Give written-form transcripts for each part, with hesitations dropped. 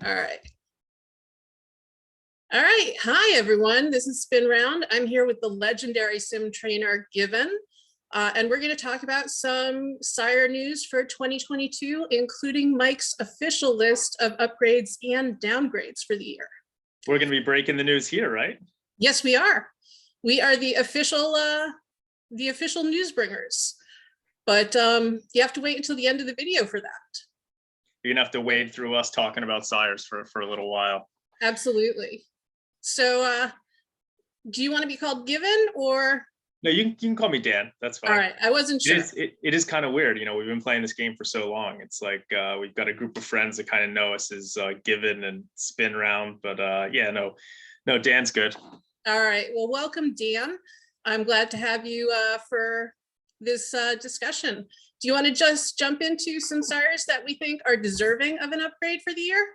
All right. All right. Hi, everyone. This is Spinround. I'm here with the legendary sim trainer Given, and we're going to talk about some Sire news for 2022, including Mike's official list of upgrades and downgrades for the year. We're going to be breaking the news here, right? Yes, we are. We are the official news bringers, but you have to wait until the end of the video for that. You're gonna have to wade through us talking about Sires for a little while. Absolutely. So do you want to be called Given or? No, you can call me Dan. That's fine. All right. I wasn't sure. It is kind of weird. You know, we've been playing this game for so long. It's like we've got a group of friends that kind of know us as Given and Spinround. But yeah, no, Dan's good. All right. Well, welcome, Dan. I'm glad to have you for this discussion. Do you want to just jump into some Sires that we think are deserving of an upgrade for the year?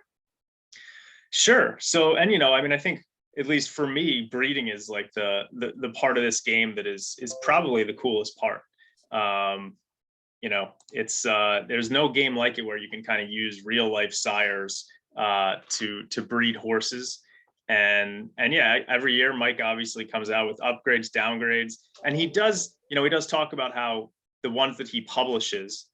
Sure. So, and I mean, I think at least for me, breeding is like the part of this game that is probably the coolest part. It's there's no game like it where you can kind of use real life sires to breed horses. And yeah, every year Mike obviously comes out with upgrades, downgrades, and he does talk about how the ones that he publishes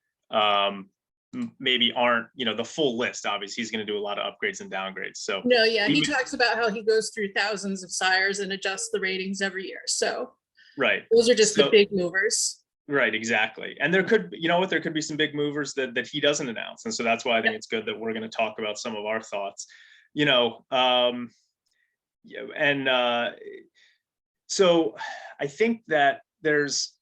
maybe aren't the full list. Obviously he's going to do a lot of upgrades and downgrades. So no, yeah, he talks about how he goes through thousands of sires and adjusts the ratings every year. So right, those are just the big movers. Right, exactly. And there could be some big movers that he doesn't announce, and so that's why I think it's good that we're going to talk about some of our thoughts. So I think that there's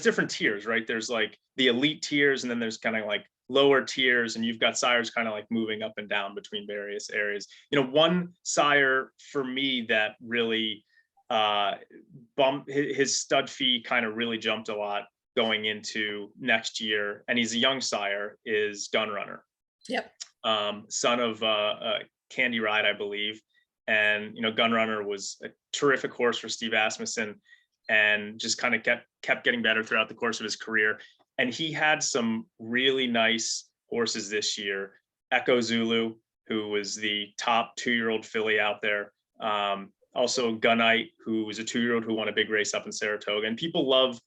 different tiers, right? There's like the elite tiers, and then there's kind of like lower tiers, and you've got sires kind of like moving up and down between various areas. One sire for me that really bumped his stud fee, kind of really jumped a lot going into next year, and he's a young sire, is Gunrunner. Yep. Son of Candy Ride, I believe. And Gunrunner was a terrific horse for Steve Asmussen, and just kind of kept getting better throughout the course of his career. And he had some really nice horses this year. Echo Zulu, who was the top 2-year-old filly out there. Also Gunite, who was a 2-year-old who won a big race up in Saratoga. And people love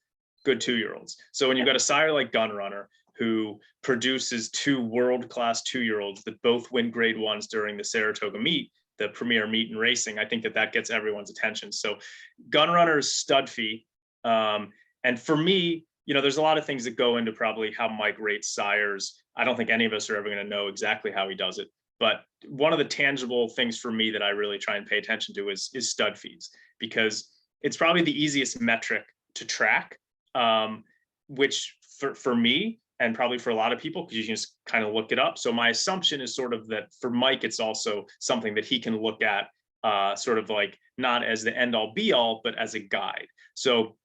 good 2-year-olds. So when you've got a sire like Gunrunner, who produces 2 world-class 2-year-olds that both win grade 1s during the Saratoga meet, the premier meet in racing, I think that gets everyone's attention. So Gunrunner's stud fee, and for me, there's a lot of things that go into probably how Mike rates sires. I don't think any of us are ever going to know exactly how he does it, but one of the tangible things for me that I really try and pay attention to is stud fees, because it's probably the easiest metric to track, which for me, and probably for a lot of people, because you can just kind of look it up. So my assumption is sort of that for Mike, it's also something that he can look at sort of like not as the end all be all, but as a guide. So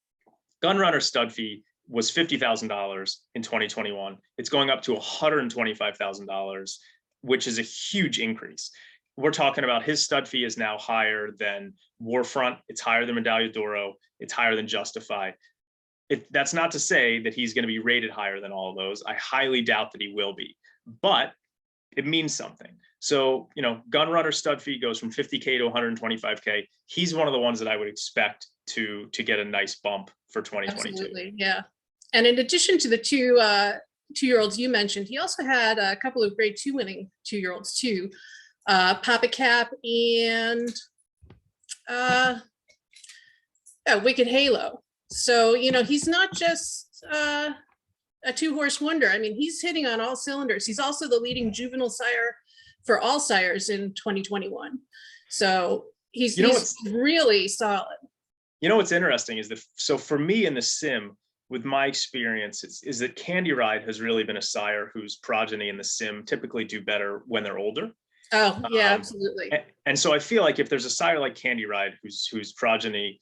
Gunrunner stud fee was $50,000 in 2021. It's going up to $125,000, which is a huge increase. We're talking about his stud fee is now higher than Warfront. It's higher than Medaglia d'Oro. It's higher than Justify. That's not to say that he's going to be rated higher than all of those. I highly doubt that he will be, but it means something. So, Gunrunner stud fee goes from 50K to 125K. He's one of the ones that I would expect to get a nice bump for 2022. Absolutely, yeah. And in addition to the 2-year-olds you mentioned, he also had a couple of grade 2 winning 2-year-olds too. Papa Cap and Wicked Halo. So, he's not just a 2-horse wonder. I mean, he's hitting on all cylinders. He's also the leading juvenile sire for all sires in 2021. So he's really solid. What's interesting is so for me in the sim, with my experience, is that Candy Ride has really been a sire whose progeny in the sim typically do better when they're older. Oh, yeah, absolutely. And so I feel like if there's a sire like Candy Ride whose progeny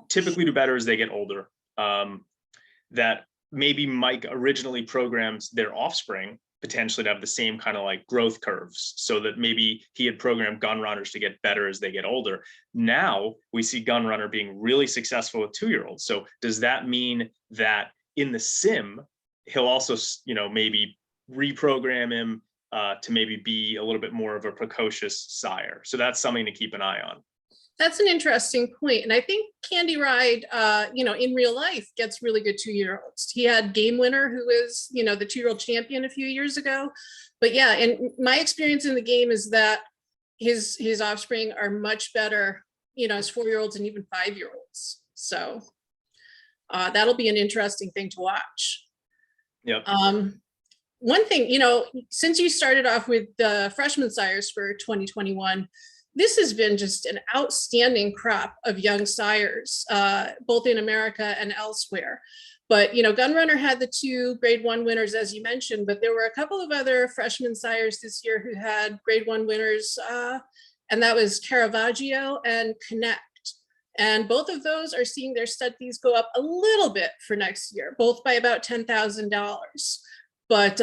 typically do better as they get older, that maybe Mike originally programs their offspring potentially to have the same kind of like growth curves, so that maybe he had programmed Gunrunners to get better as they get older. Now we see Gunrunner being really successful with 2-year-olds. So does that mean that in the sim, he'll also, maybe reprogram him to maybe be a little bit more of a precocious sire. So that's something to keep an eye on. That's an interesting point. And I think Candy Ride, in real life gets really good 2-year-olds. He had Game Winner, who is, the 2-year-old champion a few years ago. But yeah, and my experience in the game is that his offspring are much better, as 4-year-olds and even 5-year-olds. So that'll be an interesting thing to watch. Yep. One thing, since you started off with the freshman sires for 2021, this has been just an outstanding crop of young sires, both in America and elsewhere. But, Gunrunner had the 2 grade 1 winners, as you mentioned, but there were a couple of other freshman sires this year who had grade 1 winners, and that was Caravaggio and Connect. And both of those are seeing their stud fees go up a little bit for next year, both by about $10,000. But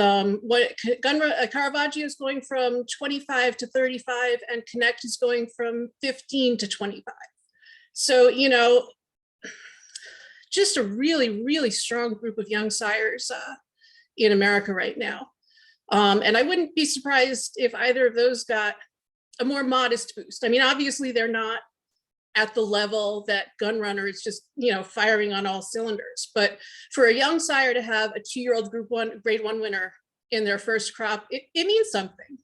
Caravaggio is going from 25 to 35, and Connect is going from 15 to 25. So, just a really, really strong group of young sires in America right now. And I wouldn't be surprised if either of those got a more modest boost. I mean, obviously they're not at the level that Gunrunner is just, firing on all cylinders. But for a young sire to have a 2-year-old grade 1 winner in their first crop, it means something.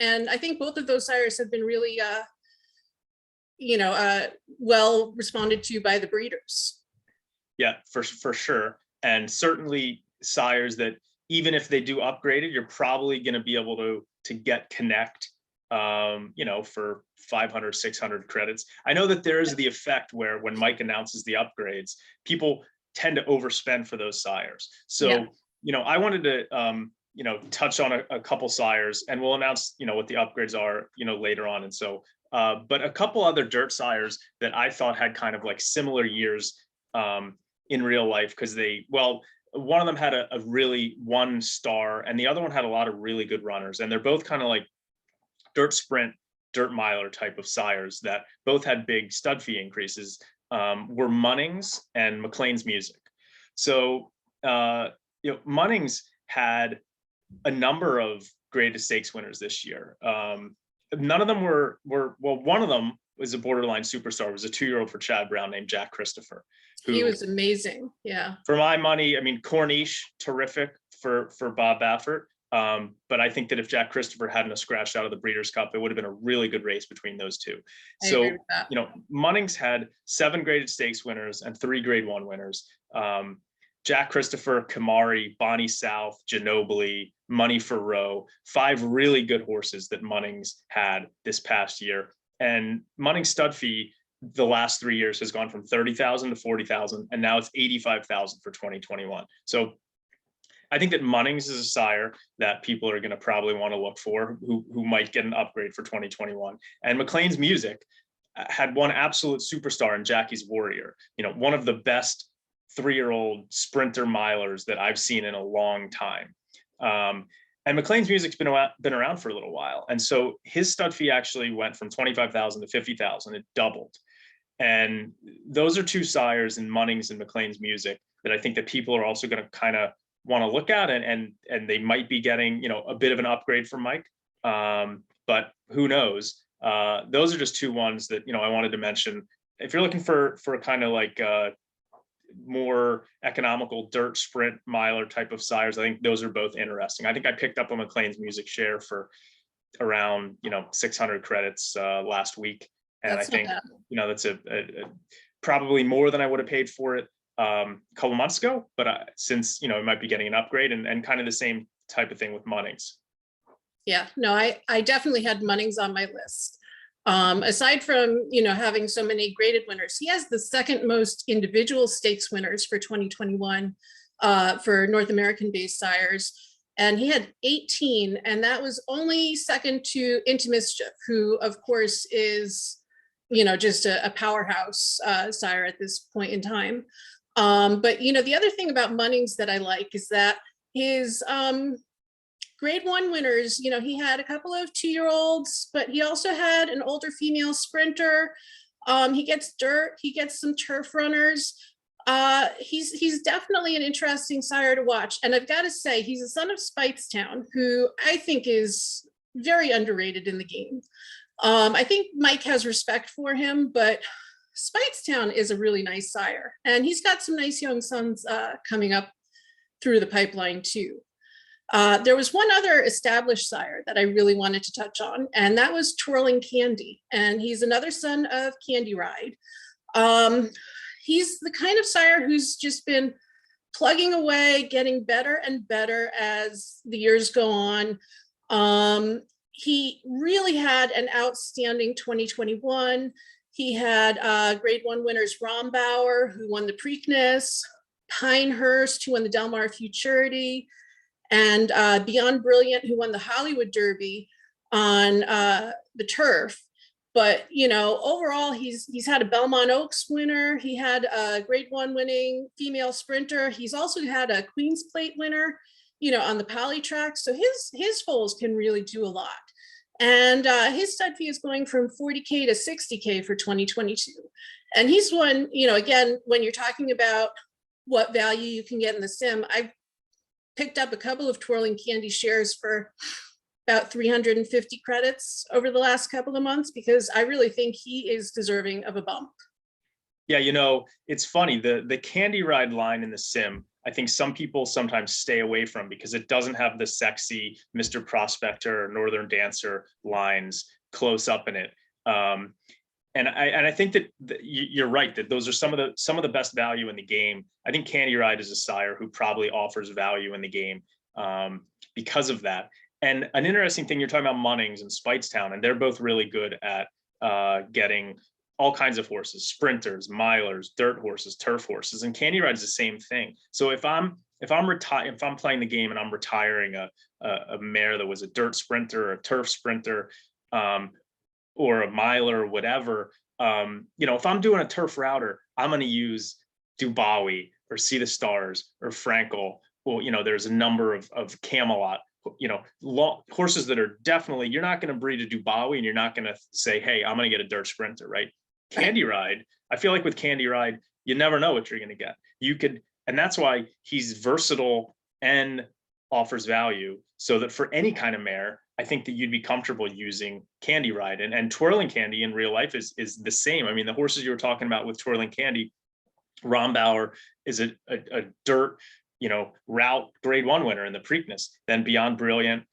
And I think both of those sires have been really, well responded to by the breeders. Yeah, for sure. And certainly sires that even if they do upgrade it, you're probably going to be able to get Connect, for 500, 600 credits. I know that there is the effect where when Mike announces the upgrades, people tend to overspend for those sires. So, I wanted to, touch on a couple sires, and we'll announce, what the upgrades are, later on. And so, but a couple other dirt sires that I thought had kind of like similar years in real life, because one of them had a really 1-star, and the other one had a lot of really good runners. And they're both kind of like dirt sprint, dirt miler type of sires that both had big stud fee increases, were Munnings and McLean's Music. So, Munnings had a number of graded stakes winners this year. None of them were one of them was a borderline superstar, was a 2-year-old for Chad Brown named Jack Christopher. He was amazing. Yeah. For my money, I mean, Corniche, terrific for Bob Baffert. But I think that if Jack Christopher hadn't scratched out of the Breeders' Cup, it would have been a really good race between those two. So, Munnings had 7 graded stakes winners and 3 grade 1 winners. Jack Christopher, Kamari, Bonnie South, Ginobili, Money for Row, 5 really good horses that Munnings had this past year. And Munnings' stud fee the last 3 years has gone from 30,000 to 40,000, and now it's 85,000 for 2021. So I think that Munnings is a sire that people are going to probably want to look for, who might get an upgrade for 2021. And McLean's Music had one absolute superstar in Jackie's Warrior, one of the best 3-year-old sprinter milers that I've seen in a long time. And McLean's Music's been around for a little while. And so his stud fee actually went from 25,000 to 50,000. It doubled. And those are 2 sires in Munnings and McLean's Music that I think that people are also going to kind of want to look at, and they might be getting, a bit of an upgrade from Mike. But who knows? Those are just 2 ones that, I wanted to mention. If you're looking for kind of like more economical dirt sprint miler type of sires, I think those are both interesting. I think I picked up a McLean's Music share for around 600 credits last week, and I think that's a probably more than I would have paid for it a couple months ago, but since it might be getting an upgrade, and kind of the same type of thing with Munnings. Yeah, no, I definitely had Munnings on my list. Aside from, having so many graded winners, he has the 2nd most individual stakes winners for 2021 for North American based sires. And he had 18, and that was only second to Into Mischief, who of course is, just a powerhouse sire at this point in time. But, the other thing about Munnings that I like is that his grade 1 winners, he had a couple of 2-year-olds, but he also had an older female sprinter. He gets dirt, he gets some turf runners. He's definitely an interesting sire to watch. And I've got to say, he's a son of Speightstown, who I think is very underrated in the game. I think Mike has respect for him, but Speightstown is a really nice sire. And he's got some nice young sons coming up through the pipeline too. There was one other established sire that I really wanted to touch on, and that was Twirling Candy. And he's another son of Candy Ride. He's the kind of sire who's just been plugging away, getting better and better as the years go on. He really had an outstanding 2021. He had grade 1 winners Rombauer, who won the Preakness, Pinehurst, who won the Del Mar Futurity, and Beyond Brilliant, who won the Hollywood Derby on the turf. But, you know, overall, he's had a Belmont Oaks winner. He had a grade 1 winning female sprinter. He's also had a Queen's Plate winner, you know, on the Poly track. So his foals can really do a lot. And his stud fee is going from 40K to 60K for 2022. And he's one, you know, again, when you're talking about what value you can get in the sim, I've picked up a couple of Twirling Candy shares for about 350 credits over the last couple of months, because I really think he is deserving of a bump. Yeah, you know, it's funny, the Candy Ride line in the sim, I think some people sometimes stay away from because it doesn't have the sexy Mr. Prospector or Northern Dancer lines close up in it. And I think that you're right, that those are some of the best value in the game. I think Candy Ride is a sire who probably offers value in the game because of that. And an interesting thing, you're talking about Munnings and Speightstown, and they're both really good at getting all kinds of horses, sprinters, milers, dirt horses, turf horses, and Candy Ride's the same thing. So if I'm playing the game and I'm retiring a mare that was a dirt sprinter or a turf sprinter, or a miler or whatever, you know, if I'm doing a turf router, I'm going to use Dubawi or See the Stars or Frankel. Well, you know, there's a number of Camelot, you know, horses that are definitely, you're not going to breed a Dubawi and you're not going to say, hey, I'm going to get a dirt sprinter, right? Candy Ride, I feel like with Candy Ride, you never know what you're going to get. You could, and that's why he's versatile and offers value, so that for any kind of mare, I think that you'd be comfortable using Candy Ride. And Twirling Candy in real life is the same. I mean, the horses you were talking about with Twirling Candy, Rombauer is a dirt, you know, route grade 1 winner in the Preakness. Then Beyond Brilliant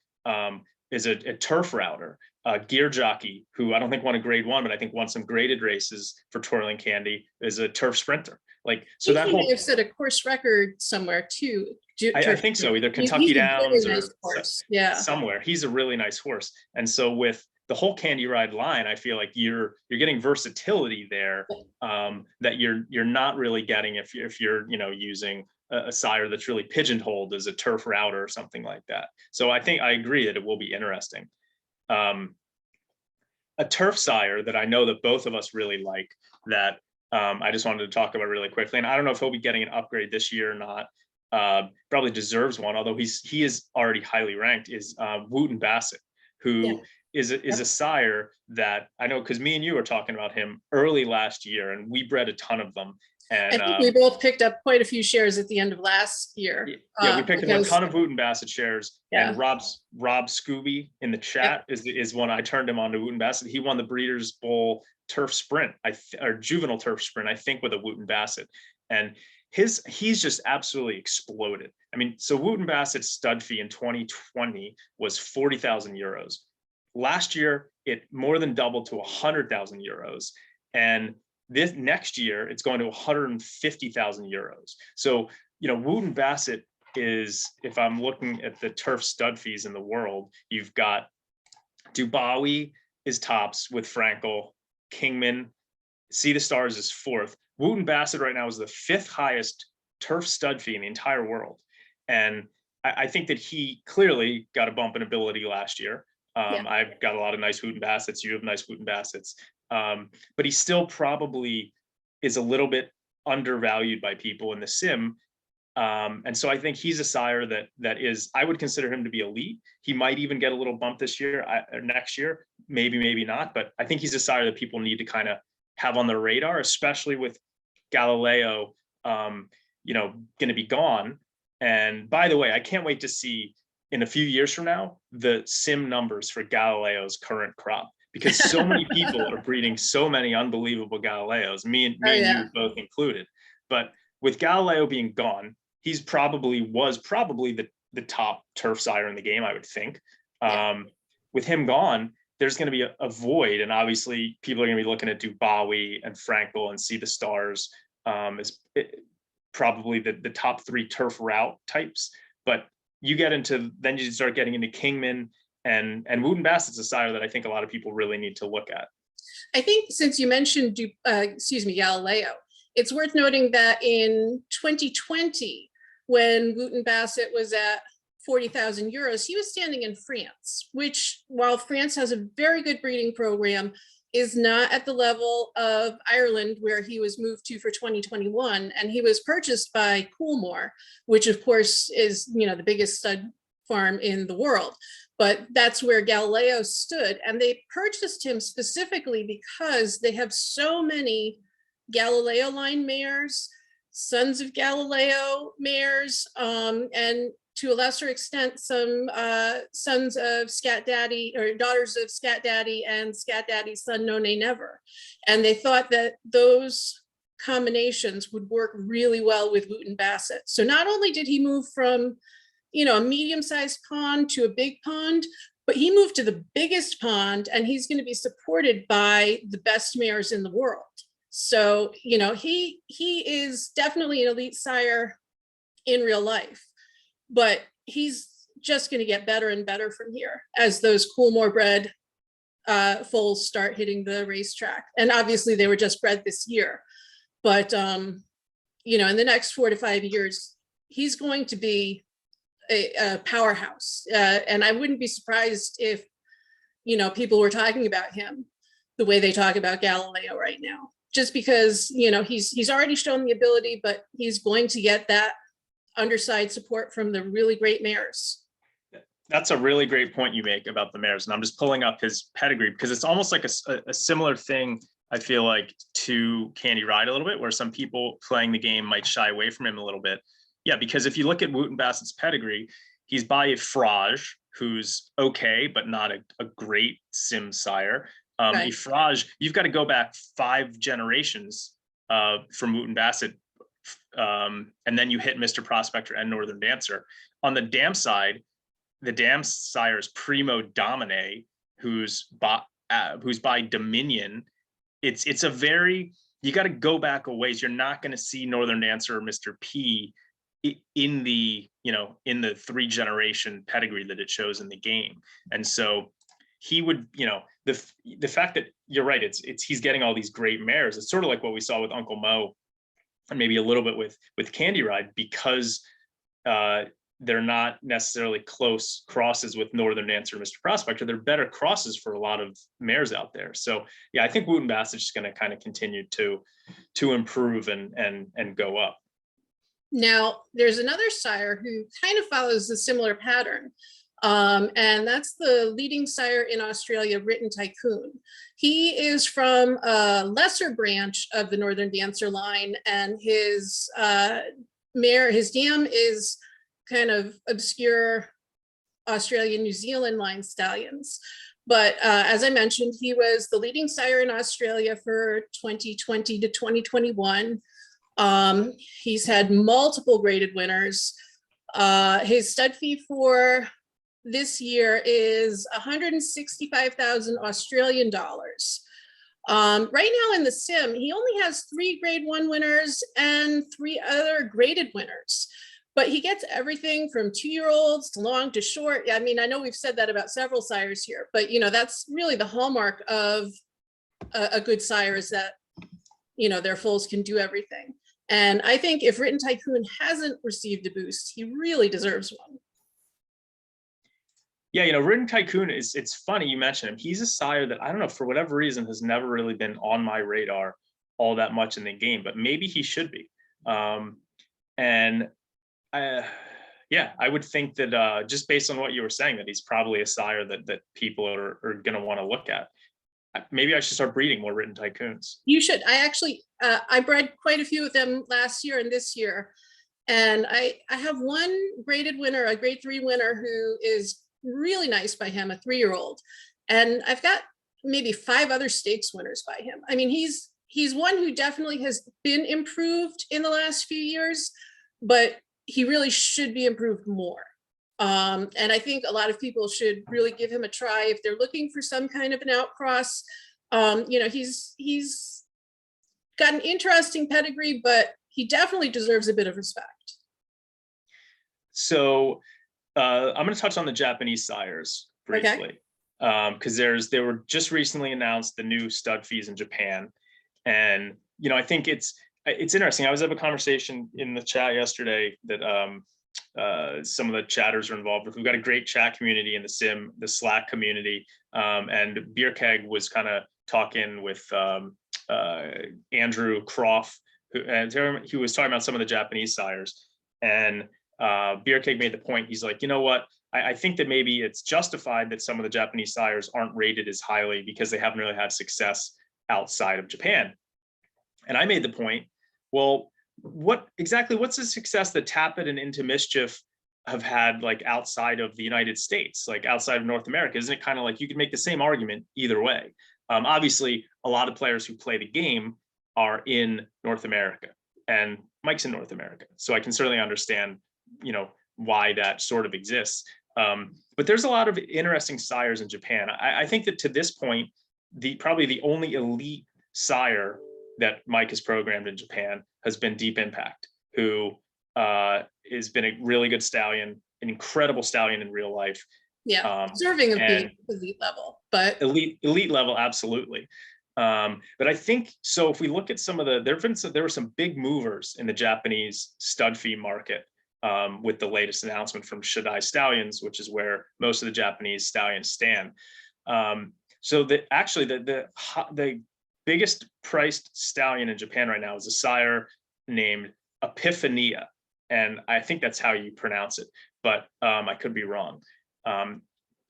is a turf router. Gear Jockey, who I don't think won a grade 1, but I think won some graded races for Twirling Candy, is a turf sprinter. Like, so that whole, I've set a course record somewhere too. I think so, either Kentucky Downs really or nice, yeah, somewhere. He's a really nice horse. And so with the whole Candy Ride line, I feel like you're getting versatility there that you're not really getting if you're you know, using a sire that's really pigeonholed as a turf router or something like that. So I think I agree that it will be interesting. A turf sire that I know that both of us really like, that I just wanted to talk about really quickly, and I don't know if he'll be getting an upgrade this year or not. Probably deserves one, although he is already highly ranked, is Wooten Bassett, who is a sire that I know, because me and you were talking about him early last year, and we bred a ton of them. And I think we both picked up quite a few shares at the end of last year. Yeah, we picked up a ton of Wooten Bassett shares. Yeah. And Rob Scooby in the chat is one I turned him on to Wooten Bassett. He won the Breeders' Bowl turf sprint, or juvenile turf sprint, I think, with a Wooten Bassett. And he's just absolutely exploded. I mean, so Wooten Bassett's stud fee in 2020 was 40,000 euros. Last year, it more than doubled to 100,000 euros. And this next year, it's going to 150,000 euros. So, you know, Wooten Bassett is, if I'm looking at the turf stud fees in the world, you've got Dubawi is tops with Frankel, Kingman, See the Stars is 4th. Wooten Bassett right now is the 5th highest turf stud fee in the entire world. And I think that he clearly got a bump in ability last year. I've got a lot of nice Wooten Bassets. You have nice Wooten Bassets. But he still probably is a little bit undervalued by people in the sim. And so I think he's a sire that is, I would consider him to be elite. He might even get a little bump this year or next year, maybe not. But I think he's a sire that people need to kind of have on their radar, especially with Galileo going to be gone. And by the way, I can't wait to see in a few years from now the sim numbers for Galileo's current crop, because so many people are breeding so many unbelievable Galileos, me and yeah. you both included. But with Galileo being gone, was probably the top turf sire in the game, I would think. Yeah. With him gone, there's going to be a void, and obviously people are going to be looking at Dubawi and Frankel and See the Stars as probably the top 3 turf route types. But you start getting into Kingman, and Wooten Bassett's a sire that I think a lot of people really need to look at. I think since you mentioned, Galileo, it's worth noting that in 2020, when Wooten Bassett was at 40,000 euros, he was standing in France, which, while France has a very good breeding program, is not at the level of Ireland, where he was moved to for 2021. And he was purchased by Coolmore, which of course is, the biggest stud farm in the world. But that's where Galileo stood. And they purchased him specifically because they have so many Galileo line mares, sons of Galileo mares, and to a lesser extent, some sons of Scat Daddy, or daughters of Scat Daddy and Scat Daddy's son, No Nay Never. And they thought that those combinations would work really well with Wooten Bassett. So not only did he move from, a medium-sized pond to a big pond, but he moved to the biggest pond, and he's going to be supported by the best mares in the world. So, he is definitely an elite sire in real life, but he's just going to get better and better from here as those Coolmore bred foals start hitting the racetrack. And obviously they were just bred this year, but in the next 4 to 5 years, he's going to be a powerhouse. And I wouldn't be surprised if, people were talking about him the way they talk about Galileo right now, just because, he's already shown the ability, but he's going to get that underside support from the really great mares. That's a really great point you make about the mares. And I'm just pulling up his pedigree, because it's almost like a similar thing, I feel like, to Candy Ride a little bit, where some people playing the game might shy away from him a little bit. Yeah, because if you look at Wooten Bassett's pedigree, he's by a Frage, who's okay, but not a great sim sire. Right. A Frage, you've got to go back 5 generations from Wooten Bassett, and then you hit Mr. Prospector and Northern Dancer. On the dam side, the dam sire is Primo Domine, who's by Dominion. It's a very, you got to go back a ways. You're not going to see Northern Dancer or Mr. P in the 3 generation pedigree that it shows in the game. And so he would, the fact that you're right, it's he's getting all these great mares. It's sort of like what we saw with Uncle Mo, and maybe a little bit with Candy Ride, because they're not necessarily close crosses with Northern Dancer, Mr. Prospector. They're better crosses for a lot of mares out there. So yeah, I think Wooten Bassett's just going to kind of continue to improve and go up. Now, there's another sire who kind of follows a similar pattern, and that's the leading sire in Australia, Written Tycoon. He is from a lesser branch of the Northern Dancer line, and his dam is kind of obscure Australian, New Zealand line stallions. But as I mentioned, he was the leading sire in Australia for 2020 to 2021. He's had multiple graded winners. His stud fee for this year is 165,000 Australian dollars. Right now in the sim, he only has 3 grade 1 winners and 3 other graded winners, but he gets everything from 2-year-olds to long to short. I mean, I know we've said that about several sires here, but that's really the hallmark of a good sire, is that their foals can do everything. And I think if Written Tycoon hasn't received a boost, he really deserves one. Yeah, Written Tycoon it's funny you mentioned him. He's a sire that, I don't know, for whatever reason, has never really been on my radar all that much in the game, but maybe he should be. I would think that just based on what you were saying, that he's probably a sire that people are going to want to look at. maybe I should start breeding more written tycoons. You should. I actually, I bred quite a few of them last year and this year. And I have one graded winner, a grade 3 winner, who is really nice by him, a 3-year-old. And I've got maybe 5 other stakes winners by him. I mean, he's one who definitely has been improved in the last few years, but he really should be improved more. And I think a lot of people should really give him a try if they're looking for some kind of an outcross. You know, he's got an interesting pedigree, but he definitely deserves a bit of respect. So I'm going to touch on the Japanese sires briefly, because they were just recently announced the new stud fees in Japan, and you know, I think it's interesting. I was having a conversation in the chat yesterday that some of the chatters are involved with. We've got a great chat community in the Slack community, and Beer Keg was kind of talking with Andrew Croft, who was talking about some of the Japanese sires, and Beer Keg made the point. He's like, you know what? I think that maybe it's justified that some of the Japanese sires aren't rated as highly because they haven't really had success outside of Japan. And I made the point, well, what's the success that Tappet and Into Mischief have had like outside of the United States, like outside of North America? Isn't it kind of like you could make the same argument either way? Obviously, a lot of players who play the game are in North America, and Mike's in North America. So I can certainly understand, you know, why that sort of exists. But there's a lot of interesting sires in Japan. I think that to this point, probably the only elite sire that Mike has programmed in Japan has been Deep Impact, who has been a really good stallion, an incredible stallion in real life. Yeah, deserving of being elite level, but elite level, absolutely. But I think so. If we look at some of there were some big movers in the Japanese stud fee market with the latest announcement from Shadai Stallions, which is where most of the Japanese stallions stand. So the biggest priced stallion in Japan right now is a sire named Epiphania, and I think that's how you pronounce it, but I could be wrong.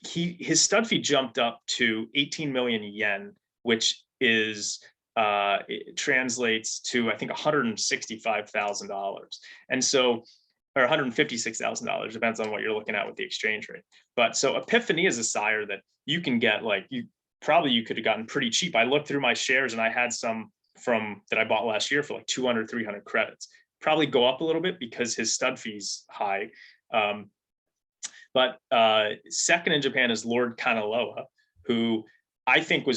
His stud fee jumped up to 18 million yen, which is it translates to I think $165,000, and so or $156,000, depends on what you're looking at with the exchange rate. But so Epiphany is a sire that you can get, like you could have gotten pretty cheap. I looked through my shares and I had some that I bought last year for like 200, 300 credits. Probably go up a little bit because his stud fee's high. But second in Japan is Lord Kanaloa, who I think would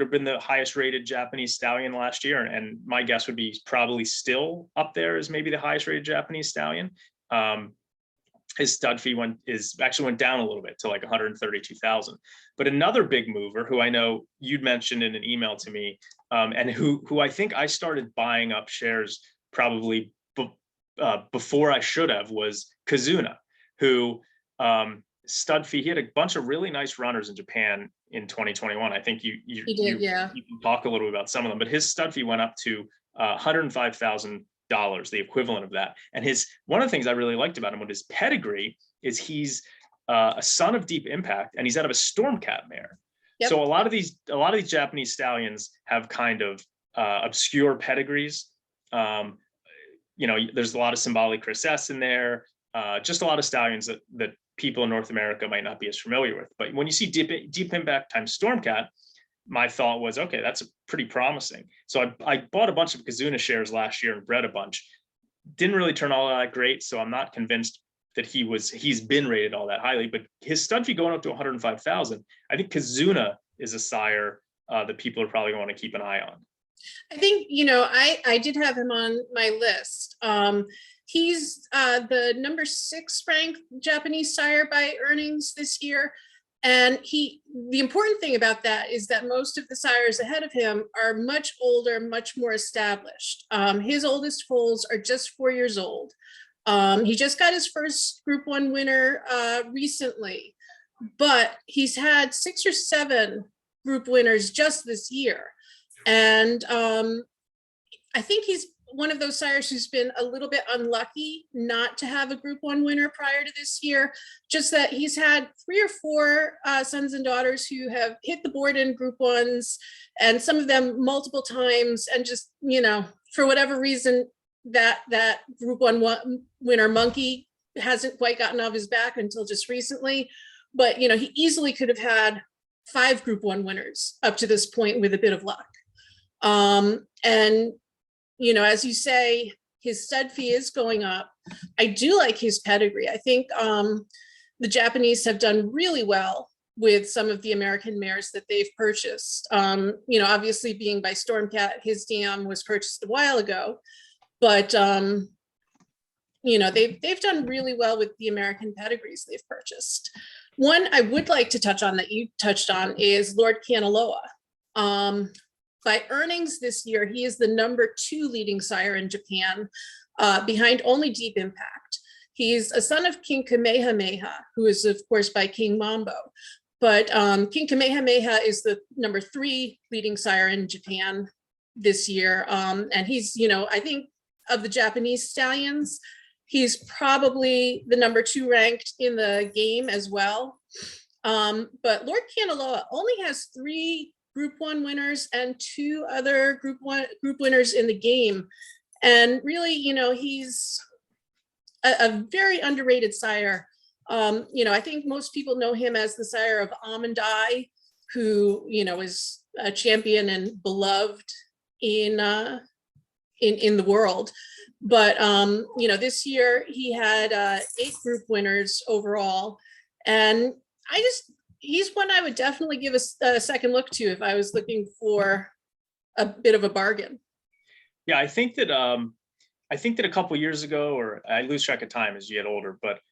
have been the highest rated Japanese stallion last year. And my guess would be probably still up there as maybe the highest rated Japanese stallion. His stud fee actually went down a little bit to like 132,000. But another big mover who I know you'd mentioned in an email to me, and who I think I started buying up shares probably before I should have, was Kazuna, who stud fee, he had a bunch of really nice runners in Japan in 2021. I think you can talk a little bit about some of them, but his stud fee went up to $105,000, the equivalent of that. And one of the things I really liked about him with his pedigree is he's a son of Deep Impact, and he's out of a Stormcat mare. Yep. So a lot of these Japanese stallions have kind of obscure pedigrees. You know, there's a lot of Symbolic Chris S in there, just a lot of stallions that people in North America might not be as familiar with. But when you see Deep Impact times Stormcat, my thought was, okay, that's pretty promising. So I bought a bunch of Kazuna shares last year and bred a bunch. Didn't really turn all that great, so I'm not convinced that he's been rated all that highly. But his stud fee going up to 105,000, I think Kazuna is a sire that people are probably going to keep an eye on. I think, you know, I did have him on my list. He's the number 6 ranked Japanese sire by earnings this year. And the important thing about that is that most of the sires ahead of him are much older, much more established. His oldest foals are just 4 years old. He just got his first Group 1 winner recently, but he's had 6 or 7 group winners just this year. And I think he's one of those sires who's been a little bit unlucky not to have a Group 1 winner prior to this year. Just that he's had 3 or 4 sons and daughters who have hit the board in Group 1s, and some of them multiple times, and just, you know, for whatever reason, that Group 1 winner monkey hasn't quite gotten off his back until just recently. But, you know, he easily could have had 5 Group 1 winners up to this point with a bit of luck. And, you know, as you say, his stud fee is going up. I do like his pedigree. I think the Japanese have done really well with some of the American mares that they've purchased. You know, obviously being by Stormcat, his dam was purchased a while ago, but you know, they've done really well with the American pedigrees they've purchased. One I would like to touch on that you touched on is Lord Kanaloa. By earnings this year, he is the #2 leading sire in Japan, behind only Deep Impact. He's a son of King Kamehameha, who is, of course, by King Mambo. But King Kamehameha is the #3 leading sire in Japan this year. And he's, you know, I think of the Japanese stallions, he's probably the #2 ranked in the game as well. But Lord Kanaloa only has 3 Group 1 winners and 2 other Group winners in the game. And really, you know, he's a very underrated sire. You know, I think most people know him as the sire of Amandai, who, you know, is a champion and beloved in the world. But, you know, this year he had 8 Group winners overall. And he's one I would definitely give a second look to if I was looking for a bit of a bargain. Yeah, I think that a couple of years ago, or I lose track of time as you get older, but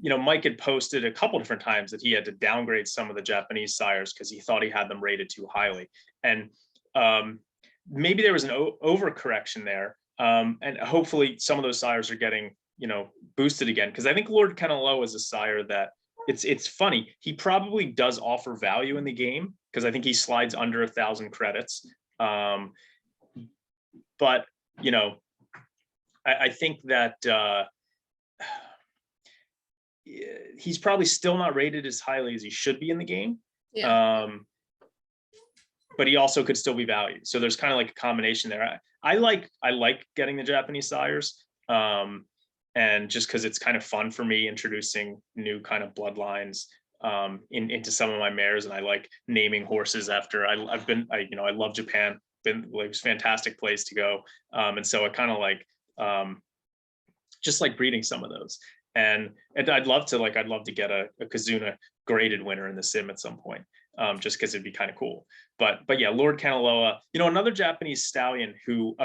you know, Mike had posted a couple different times that he had to downgrade some of the Japanese sires because he thought he had them rated too highly. And maybe there was an overcorrection there. And hopefully some of those sires are getting, you know, boosted again. Because I think Lord Kanaloa is a sire that it's funny. He probably does offer value in the game because I think he slides under 1,000 credits. But, you know, I think that he's probably still not rated as highly as he should be in the game. Yeah. But he also could still be valued. So there's kind of like a combination there. I like getting the Japanese sires. And just because it's kind of fun for me introducing new kind of bloodlines into some of my mares, and I like naming horses after I love Japan. It's a fantastic place to go, and so I kind of like just like breeding some of those. And I'd love to get a Kazuna graded winner in the sim at some point, just because it'd be kind of cool. But yeah, Lord Kanaloa, you know, another Japanese stallion who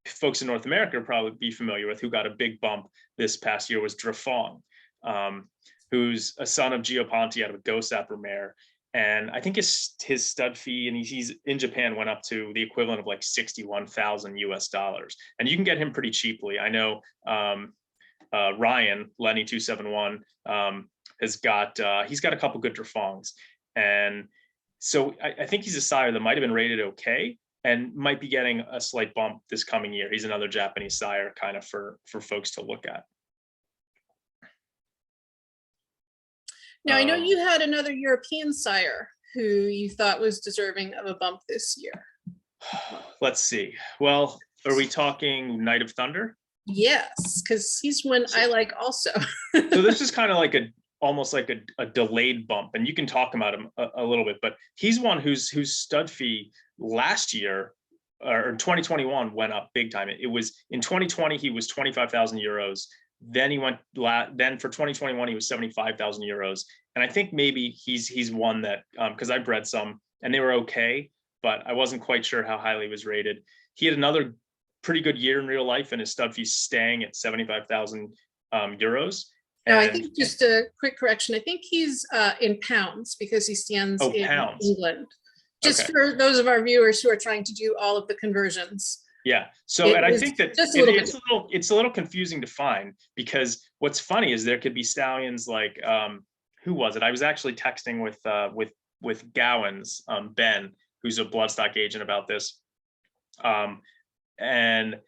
folks in North America will probably be familiar with, who got a big bump this past year, was Drafong, who's a son of Gioponte out of a Go-Sapper mare. And I think his stud fee, and he's in Japan, went up to the equivalent of like $61,000 US. And you can get him pretty cheaply. I know Ryan, Lenny 271, he's got a couple good Drafongs. And so I think he's a sire that might have been rated okay, and might be getting a slight bump this coming year. He's another Japanese sire kind of for folks to look at. Now, I know you had another European sire who you thought was deserving of a bump this year. Let's see. Well, are we talking Knight of Thunder? Yes, because he's one I like also. So this is kind of like almost like a delayed bump, and you can talk about him a little bit, but he's one whose stud fee last year, or 2021, went up big time. It was in 2020 he was 25,000 euros. Then then for 2021 he was 75,000 euros. And I think maybe he's one that because I bred some and they were okay, but I wasn't quite sure how highly he was rated. He had another pretty good year in real life, and his stud fee's staying at 75,000 euros. No, I think just a quick correction. I think he's in pounds because he stands in pounds. England. Just okay. For those of our viewers who are trying to do all of the conversions. Yeah. So, and I think that it's a little confusing to find, because what's funny is there could be stallions like who was it? I was actually texting with Gowan's Ben, who's a bloodstock agent, about this. and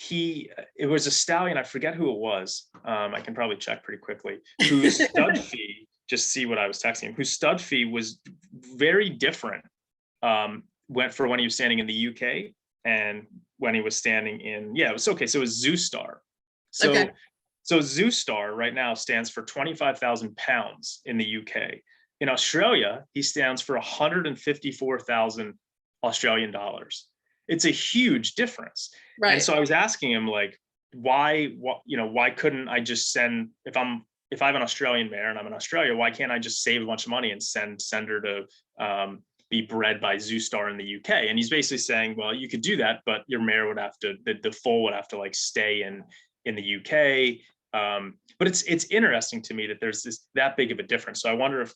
it was a stallion. I forget who it was. I can probably check pretty quickly. Whose stud fee, just see what I was texting him. Whose stud fee was very different. Went for when he was standing in the UK and when he was standing in, yeah, it was okay. So it was Zoostar. So, Okay. so Zoostar right now stands for 25,000 pounds in the UK. In Australia, he stands for 154,000 Australian dollars. It's a huge difference. Right. And so I was asking him, like, why couldn't I just send, if I have an Australian mare and I'm in Australia, why can't I just save a bunch of money and send her to be bred by Zoostar in the UK? And he's basically saying, well, you could do that, but your mare would have to, the foal would have to like stay in the UK. But it's interesting to me that there's that big of a difference. So I wonder if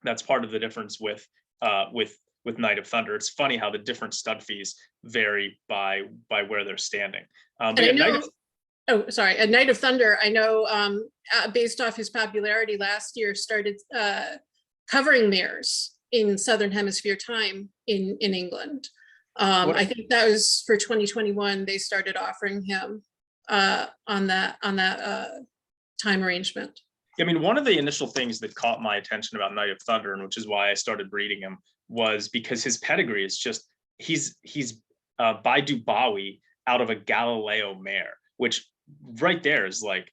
that's part of the difference with Night of Thunder. It's funny how the different stud fees vary by where they're standing. And I know, a Night of Thunder, I know, based off his popularity last year, started covering mares in Southern Hemisphere time in England. I think that was for 2021. They started offering him on that time arrangement. I mean, one of the initial things that caught my attention about Night of Thunder, and which is why I started breeding him, was because his pedigree is just, he's by Dubawi out of a Galileo mare, which right there is like,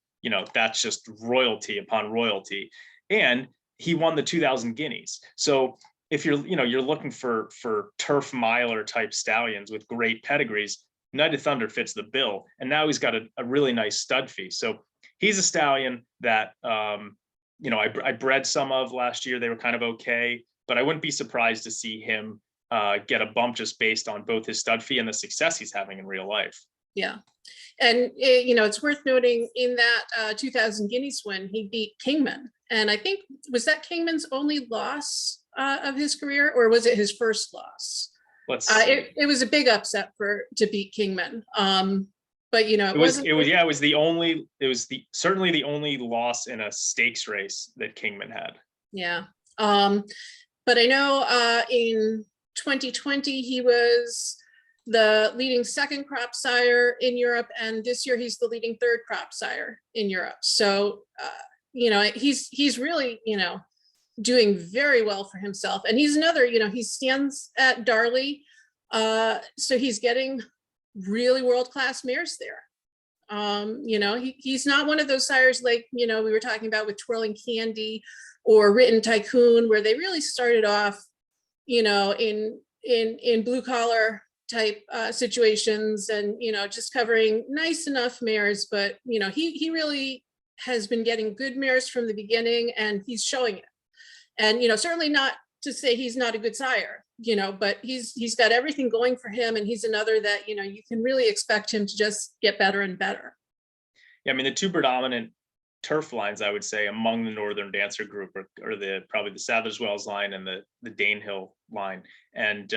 that's just royalty upon royalty. And he won the 2000 guineas. So if you're looking for turf miler type stallions with great pedigrees, Night of Thunder fits the bill. And now he's got a really nice stud fee. So he's a stallion that, I bred some of last year. They were kind of okay, but I wouldn't be surprised to see him get a bump just based on both his stud fee and the success he's having in real life. Yeah. And, it's worth noting in that 2000 guineas win, he beat Kingman. And I think, was that Kingman's only loss of his career, or was it his first loss? It was a big upset to beat Kingman. But it was certainly the only loss in a stakes race that Kingman had. Yeah. But I know in 2020 he was the leading second crop sire in Europe, and this year he's the leading third crop sire in Europe. So he's really doing very well for himself. And he's another, he stands at Darley, so he's getting really world-class mares there. He's not one of those sires like, we were talking about with Twirling Candy or Written Tycoon, where they really started off, in blue collar type situations and, just covering nice enough mares. But, he really has been getting good mares from the beginning, and he's showing it. And, certainly not to say he's not a good sire, but he's got everything going for him. And he's another that, you can really expect him to just get better and better. Yeah, I mean, the two predominant turf lines, I would say, among the Northern Dancer group are probably the Savage Wells line and the Danehill line. And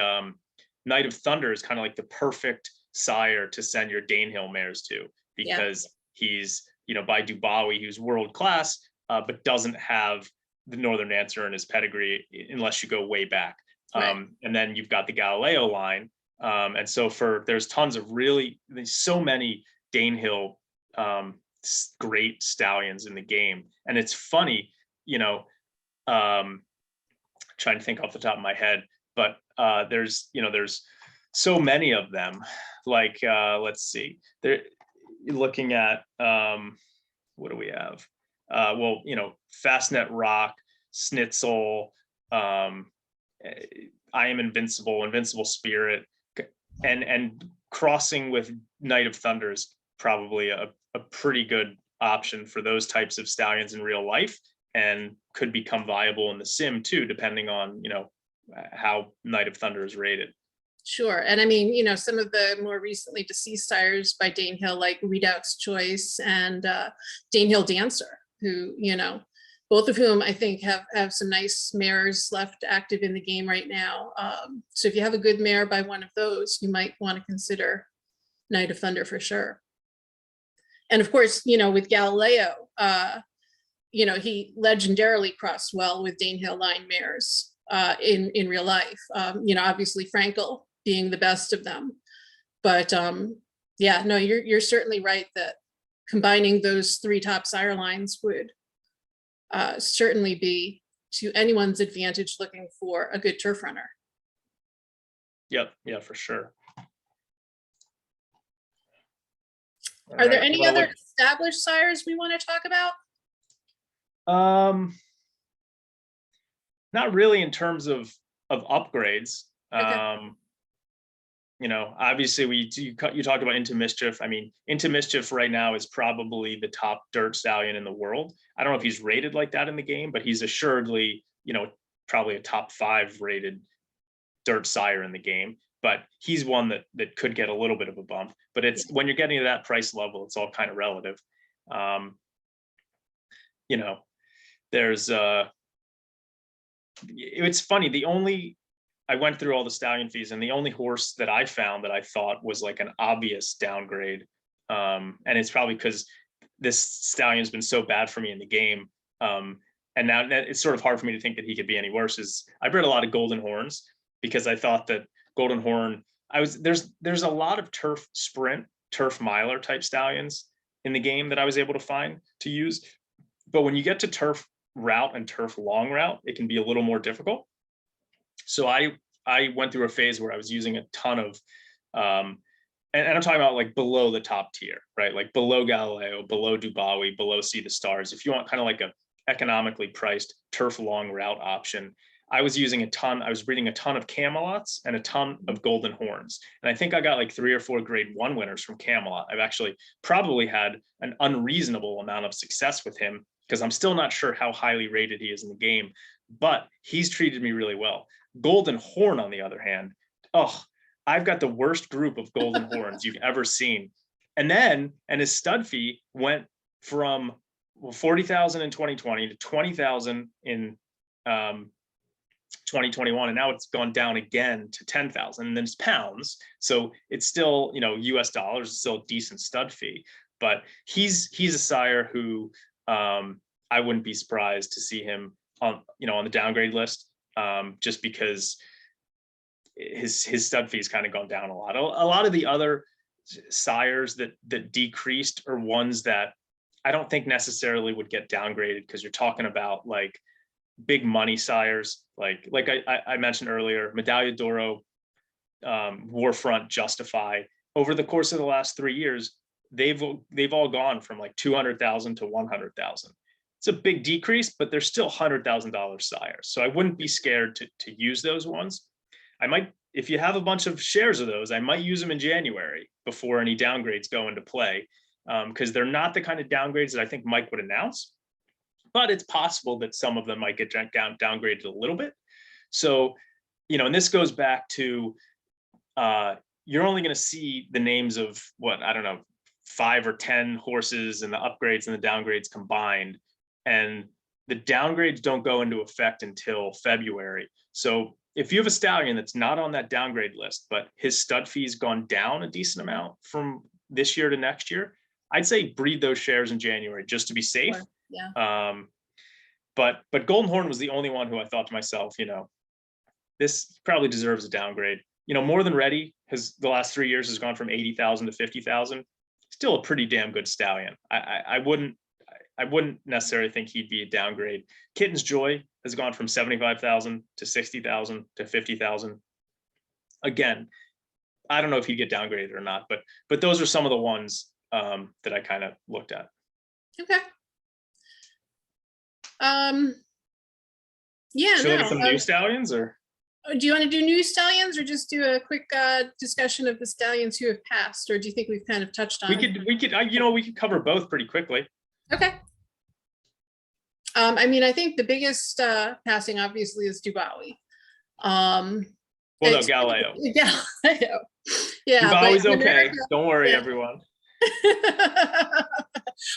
Night of Thunder is kind of like the perfect sire to send your Danehill mares to, because he's, by Dubawi, who's world class, but doesn't have the Northern Dancer in his pedigree unless you go way back. Right. And then you've got the Galileo line. And so there's tons of there's so many Danehill great stallions in the game. And it's funny, trying to think off the top of my head, but there's so many of them. Like, let's see, you're looking at, what do we have? Fastnet Rock, Schnitzel, I Am Invincible Spirit, and crossing with Night of Thunder is probably a pretty good option for those types of stallions in real life, and could become viable in the sim too, depending on, how Night of Thunder is rated. Sure. And I mean, some of the more recently deceased sires by Danehill, like Redoubt's Choice and Danehill Dancer, who, both of whom I think have some nice mares left active in the game right now. So if you have a good mare by one of those, you might want to consider Night of Thunder for sure. And of course, with Galileo, he legendarily crossed well with Danehill line mares in real life. Obviously Frankel being the best of them. But yeah, no, you're certainly right that combining those three top sire lines would certainly be to anyone's advantage looking for a good turf runner. Yep, yeah, for sure. Are there any other established sires we want to talk about? Not really in terms of upgrades. Okay. You know, obviously you talked about Into Mischief. I mean, Into Mischief right now is probably the top dirt stallion in the world. I don't know if he's rated like that in the game, but he's assuredly, you know, probably a top 5 rated dirt sire in the game. But he's one that could get a little bit of a bump. But it's when you're getting to that price level, it's all kind of relative. You know, there's it's funny, I went through all the stallion fees, and the only horse that I found that I thought was like an obvious downgrade, and it's probably because this stallion's been so bad for me in the game, and now it's sort of hard for me to think that he could be any worse, is I've read a lot of Golden Horns, because I thought that Golden Horn, there's a lot of turf sprint, turf miler type stallions in the game that I was able to find to use, but when you get to turf route and turf long route, it can be a little more difficult. So I went through a phase where I was using a ton of, and I'm talking about like below the top tier, right? Like below Galileo, below Dubawi, below See the Stars. If you want kind of like a economically priced turf long route option, I was using I was breeding a ton of Camelots and a ton of Golden Horns. And I think I got like 3 or 4 grade 1 winners from Camelot. I've actually probably had an unreasonable amount of success with him, because I'm still not sure how highly rated he is in the game, but he's treated me really well. Golden Horn, on the other hand, I've got the worst group of Golden Horns you've ever seen. And his stud fee went from 40,000 in 2020 to 20,000 in 2021, and now it's gone down again to 10,000, and then it's pounds. So it's still, you know, US dollars, it's still a decent stud fee, but he's a sire who I wouldn't be surprised to see him on the downgrade list, just because his stud fee's kind of gone down a lot. A lot of the other sires that decreased are ones that I don't think necessarily would get downgraded, because you're talking about like big money sires, like I mentioned earlier, Medaglia d'Oro, Warfront, Justify. Over the course of the last 3 years, they've all gone from like 200,000 to 100,000. It's a big decrease, but they're still $100,000 sires. So I wouldn't be scared to use those ones. I might, if you have a bunch of shares of those, I might use them in January before any downgrades go into play, because they're not the kind of downgrades that I think Mike would announce, but it's possible that some of them might get downgraded a little bit. So, you know, and this goes back to, you're only going to see the names of 5 or 10 horses and the upgrades and the downgrades combined, and the downgrades don't go into effect until February. So if you have a stallion that's not on that downgrade list, but his stud fee's gone down a decent amount from this year to next year, I'd say breed those shares in January just to be safe. Sure. Yeah. But Golden Horn was the only one who I thought to myself, you know, this probably deserves a downgrade. You know, More Than Ready the last 3 years has gone from 80,000 to 50,000. Still a pretty damn good stallion. I wouldn't necessarily think he'd be a downgrade. Kitten's Joy has gone from 75,000 to 60,000 to 50,000. Again, I don't know if he'd get downgraded or not, but those are some of the ones that I kind of looked at. Okay. Yeah. Should we look at some new stallions, or do you want to do new stallions, or just do a quick discussion of the stallions who have passed, or do you think we've kind of touched on? We could cover both pretty quickly. Okay. I mean, I think the biggest passing obviously is Dubawi. Well, no, Galileo. Galileo. Yeah. Dubawi's okay. Don't worry, everyone.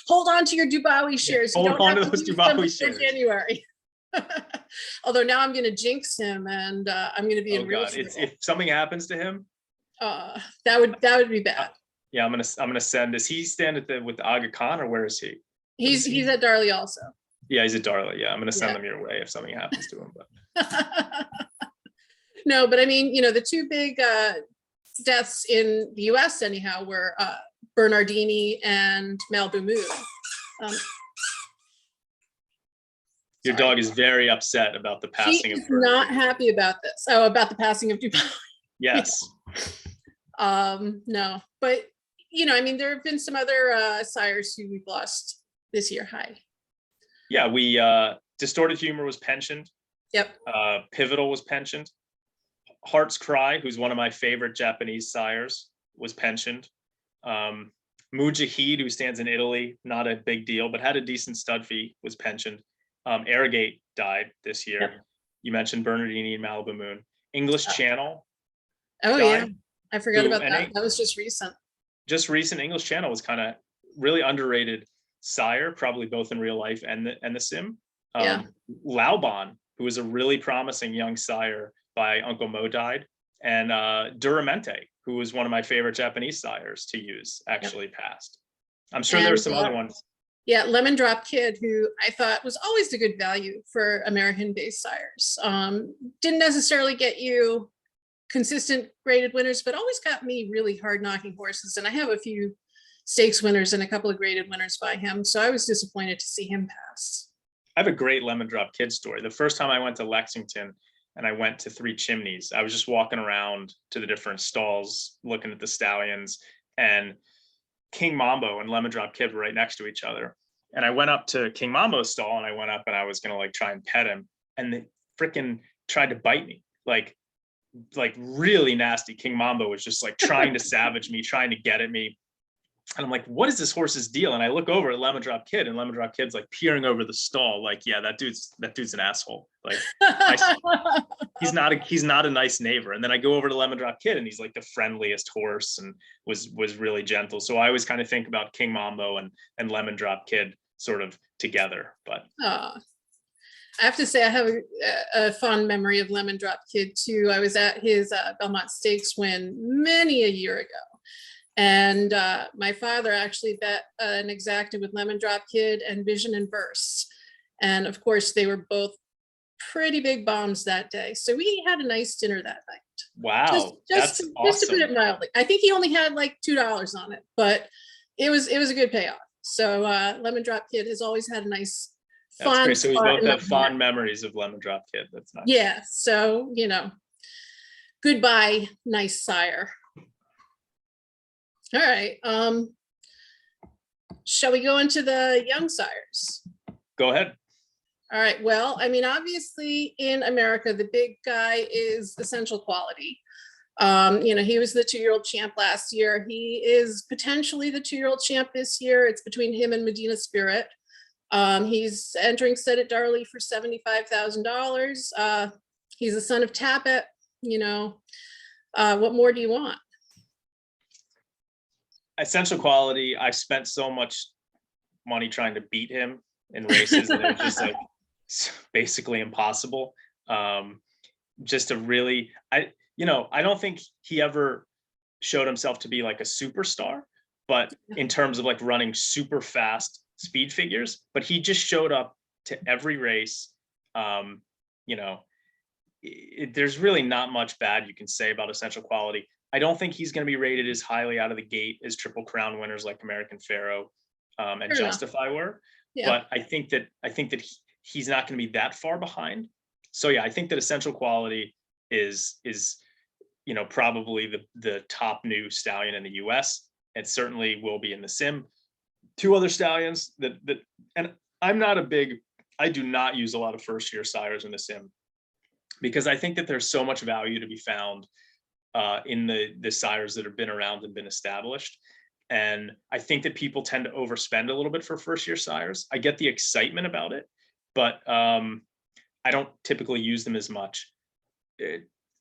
Hold on to your Dubawi shares. Hold on to those Dubawi shares. January. Although now I'm going to jinx him, and I'm going to be in real trouble. If something happens to him, that would be bad. Yeah, I'm gonna send. Does he stand with Aga Khan, or where is he? He's at Darley also. Yeah, he's at Darley. Yeah, I'm gonna send them your way if something happens to him. But no, but I mean, you know, the two big deaths in the US anyhow were Bernardini and Malibu Moon. Your Sorry. dog is very upset about the She passing of is not Bernardini. happy about this. Oh, about the passing of Dupont. Yes. No, but I mean, there have been some other sires who we've lost this year. Hi. Yeah, we Distorted Humor was pensioned. Yep. Pivotal was pensioned. Heart's Cry, who's one of my favorite Japanese sires, was pensioned. Mujahid, who stands in Italy, not a big deal, but had a decent stud fee, was pensioned. Arrogate died this year. Yep. You mentioned Bernardini and Malibu Moon. English Channel. Oh died, yeah, I forgot about and that. That was just recent. Just recent. English Channel was kind of really underrated sire, probably both in real life and the sim. Yeah. Laoban, who was a really promising young sire by Uncle Mo, died. And Duramente, who was one of my favorite Japanese sires to use, actually passed. I'm sure there are some other ones. Yeah, Lemon Drop Kid, who I thought was always a good value for American-based sires. Didn't necessarily get you consistent graded winners, but always got me really hard-knocking horses. And I have a few stakes winners and a couple of graded winners by him. So I was disappointed to see him pass. I have a great Lemon Drop Kid story. The first time I went to Lexington and I went to Three Chimneys, I was just walking around to the different stalls, looking at the stallions, and King Mambo and Lemon Drop Kid were right next to each other. And I went up to King Mambo's stall and I went up and I was going to like try and pet him. And they freaking tried to bite me. Like really nasty. King Mambo was just like trying to savage me, trying to get at me. And I'm like, what is this horse's deal? And I look over at Lemon Drop Kid, and Lemon Drop Kid's like peering over the stall, like, yeah, that dude's an asshole. Like, he's not a nice neighbor. And then I go over to Lemon Drop Kid, and he's like the friendliest horse and was really gentle. So I always kind of think about King Mambo and Lemon Drop Kid sort of together. But I have to say, I have a fond memory of Lemon Drop Kid too. I was at his Belmont Stakes win many a year ago. And my father actually bet an exacta with Lemon Drop Kid and Vision and Verse. And of course, they were both pretty big bombs that day. So we had a nice dinner that night. Wow, just to put it mildly. I think he only had like $2 on it, but it was a good payoff. So Lemon Drop Kid has always had a nice, fun. That's great. So we both have fond memories of Lemon Drop Kid. That's nice. Yeah. So goodbye, nice sire. All right. Shall we go into the young sires? Go ahead. All right. Well, I mean, obviously in America, the big guy is Essential Quality. He was the 2-year-old champ last year. He is potentially the 2-year-old champ this year. It's between him and Medina Spirit. He's entering Set It Darley for $75,000. He's the son of Tappet. What more do you want? Essential Quality, I've spent so much money trying to beat him in races that it was just like basically impossible. Just a really, I don't think he ever showed himself to be like a superstar, but in terms of like running super fast speed figures, but he just showed up to every race. There's really not much bad you can say about Essential Quality. I don't think he's going to be rated as highly out of the gate as Triple Crown winners like American Pharaoh and Justify were. Yeah. But I think that he's not going to be that far behind. So yeah, I think that Essential Quality is probably the top new stallion in the US. It certainly will be in the sim. 2 other stallions and I do not use a lot of first year sires in the sim because I think that there's so much value to be found in the sires that have been around and been established. And I think that people tend to overspend a little bit for first year sires. I get the excitement about it, but I don't typically use them as much.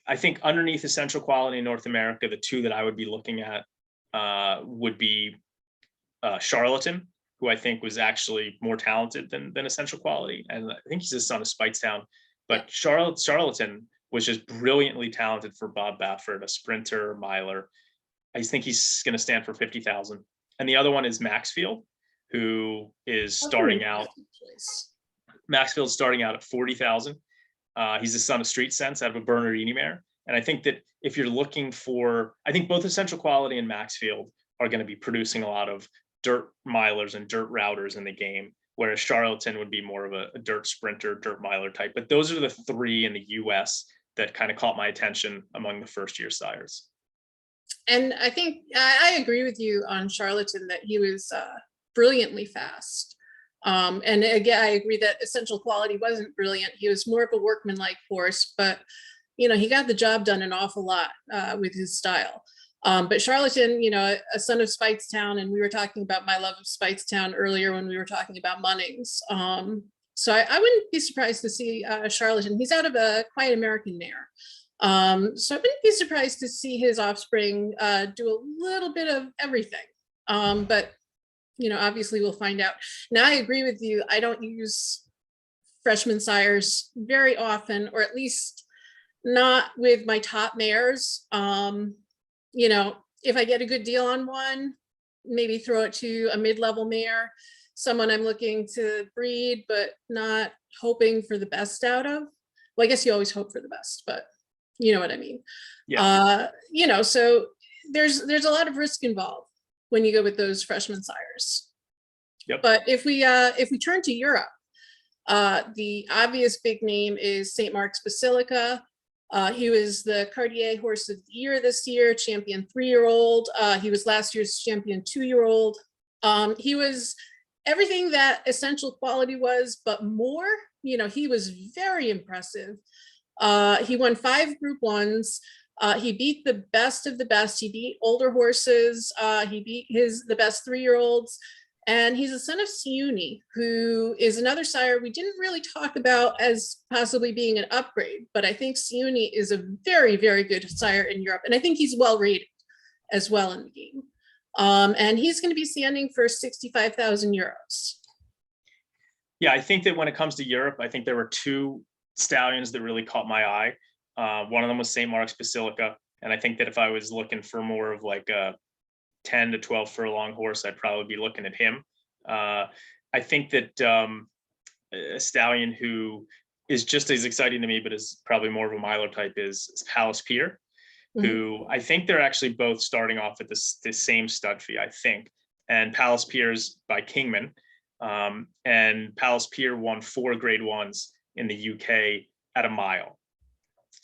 I think underneath Essential Quality in North America, the 2 that I would be looking at would be Charlatan, who I think was actually more talented than Essential Quality. And I think he's the son of Spitestown, but Charlatan was just brilliantly talented for Bob Baffert, a sprinter, miler. I think he's going to stand for 50,000. And the other one is Maxfield, who is starting out. Maxfield's starting out at 40,000. He's the son of Street Sense out of a Bernardini mare. And I think that if you're looking for, I think both Essential Quality and Maxfield are going to be producing a lot of dirt milers and dirt routers in the game, whereas Charlatan would be more of a dirt sprinter, dirt miler type. But those are the three in the US that kind of caught my attention among the first year sires. And I think I agree with you on Charlatan that he was brilliantly fast. And again, I agree that Essential Quality wasn't brilliant. He was more of a workmanlike horse, but he got the job done an awful lot with his style. But Charlatan, a son of Speightstown, and we were talking about my love of Speightstown earlier when we were talking about Munnings. So I wouldn't be surprised to see Charlatan. He's out of a Quiet American mare. So I wouldn't be surprised to see his offspring do a little bit of everything. But, obviously we'll find out. Now, I agree with you. I don't use freshman sires very often, or at least not with my top mares. If I get a good deal on one, maybe throw it to a mid-level mare, someone I'm looking to breed, but not hoping for the best out of. Well, I guess you always hope for the best, but you know what I mean? Yeah. So there's a lot of risk involved when you go with those freshman sires. Yep. But if we turn to Europe, the obvious big name is St. Mark's Basilica. He was the Cartier Horse of the Year this year, champion 3-year-old. He was last year's champion 2-year-old. He was everything that Essential Quality was, but more. He was very impressive. He won 5 Group 1s. He beat the best of the best. He beat older horses. He beat the best 3-year-olds. And he's a son of Siuni, who is another sire we didn't really talk about as possibly being an upgrade, but I think Siuni is a very, very good sire in Europe. And I think he's well rated as well in the game. And he's going to be standing for 65,000 euros. Yeah, I think that when it comes to Europe, I think there were 2 stallions that really caught my eye. One of them was St. Mark's Basilica. And I think that if I was looking for more of like a 10 to 12 furlong horse, I'd probably be looking at him. I think that a stallion who is just as exciting to me, but is probably more of a miler type is Palace Pier, who I think they're actually both starting off at the same stud fee, I think. And Palace Pier's by Kingman. And Palace Pier won 4 grade 1s in the UK at a mile.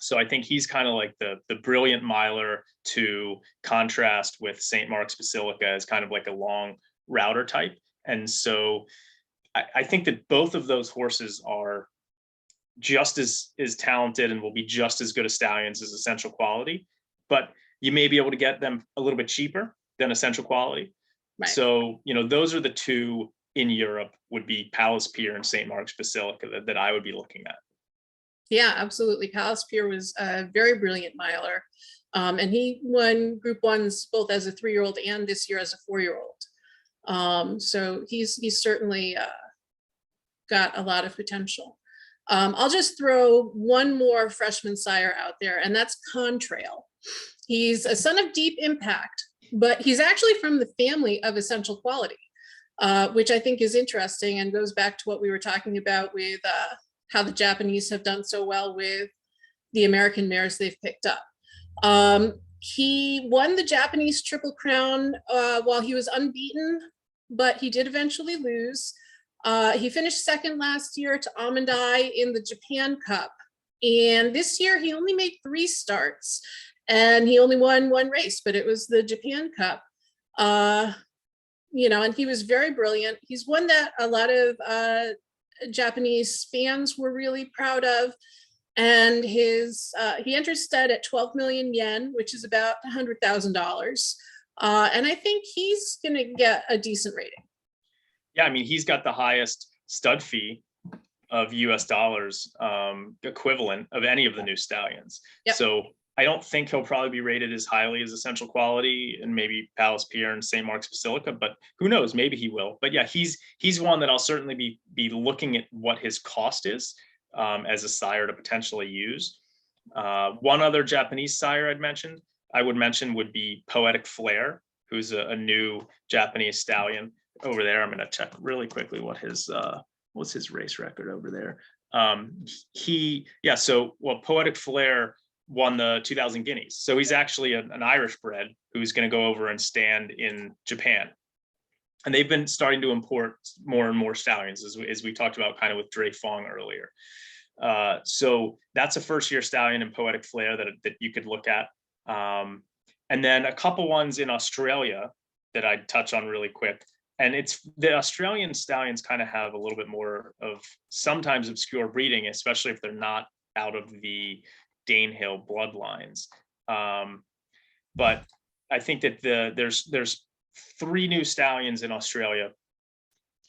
So I think he's kind of like the brilliant miler to contrast with St. Mark's Basilica as kind of like a long router type. And so I think that both of those horses are just as talented and will be just as good as stallions as Essential Quality, but you may be able to get them a little bit cheaper than Essential Quality. Right. So, those are the 2 in Europe would be Palace Pier and St. Mark's Basilica that I would be looking at. Yeah, absolutely. Palace Pier was a very brilliant miler. And he won Group 1s both as a 3-year-old and this year as a 4-year-old. So he's certainly got a lot of potential. I'll just throw one more freshman sire out there, and that's Contrail. He's a son of Deep Impact, but he's actually from the family of Essential Quality, which I think is interesting and goes back to what we were talking about with how the Japanese have done so well with the American mares they've picked up. He won the Japanese Triple Crown while he was unbeaten, but he did eventually lose. He finished second last year to Almond Eye in the Japan Cup. And this year he only made 3 starts and he only won 1 race, but it was the Japan Cup. And he was very brilliant. He's one that a lot of Japanese fans were really proud of, and he entered stud at 12 million yen, which is about $100,000, and I think he's going to get a decent rating. Yeah, I mean, he's got the highest stud fee of US dollars equivalent of any of the new stallions. Yep. So I don't think he'll probably be rated as highly as Essential Quality and maybe Palace Pier and St. Mark's Basilica, but who knows, maybe he will. But yeah, he's one that I'll certainly be looking at what his cost is as a sire to potentially use. One other Japanese sire I would mention would be Poetic Flare, who's a new Japanese stallion over there. I'm going to check really quickly what what's his race record over there. Poetic Flare won the 2000 Guineas. So he's actually an Irish bred who's going to go over and stand in Japan. And they've been starting to import more and more stallions, as we talked about kind of with Dre Fong earlier. So that's a first-year stallion in Poetic Flair that you could look at. And then a couple ones in Australia that I'd touch on really quick. And it's the Australian stallions kind of have a little bit more of sometimes obscure breeding, especially if they're not out of the Danehill bloodlines. But I think that there's 3 new stallions in Australia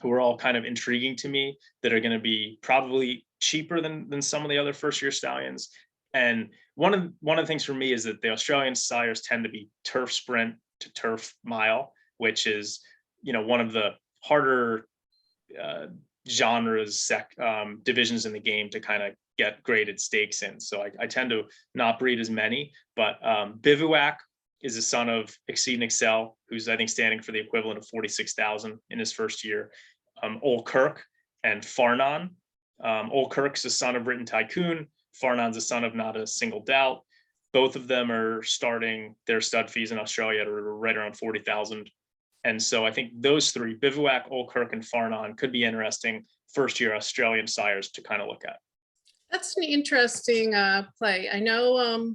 who are all kind of intriguing to me, that are going to be probably cheaper than some of the other first-year stallions. And one of the things for me is that the Australian sires tend to be turf sprint to turf mile, which is, you know, one of the harder genres, divisions in the game to kind of get graded stakes in. So I tend to not breed as many, but Bivouac is a son of Exceed and Excel, who's I think standing for the equivalent of 46,000 in his first year. Old Kirk and Farnan. Old Kirk's a son of Written Tycoon. Farnan's a son of Not a Single Doubt. Both of them are starting their stud fees in Australia at right around 40,000. And so I think those 3, Bivouac, Old Kirk, and Farnan, could be interesting first-year Australian sires to kind of look at. That's an interesting play. I know,